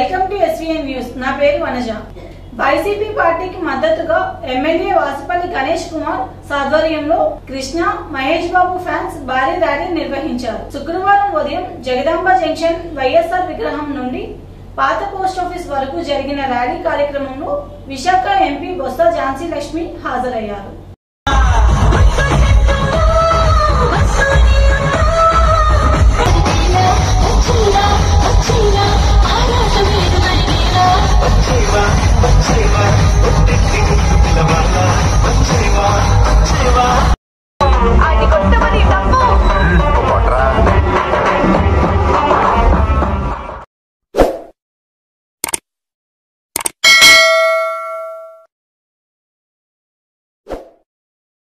Welcome to SVN news. నా పేరు Vanaja. YCP పార్టీకి మద్దతుగా ఎమ్మెల్యే వాసుపల్లి గణేష్ కుమార్ ఆధ్వర్యంలో కృష్ణ మహేష్ బాబు ఫ్యాన్స్ భారీ ర్యాలీ నిర్వహించారు. శుక్రవారం ఉదయం జగదాంబ జంక్షన్ వైఎస్ఆర్ విగ్రహం నుండి పాత పోస్టాఫీస్ వరకు జరిగిన ర్యాలీ కార్యక్రమంలో విశాఖ ఎంపీ బొత్స ఝాన్సీ లక్ష్మి హాజరయ్యారు.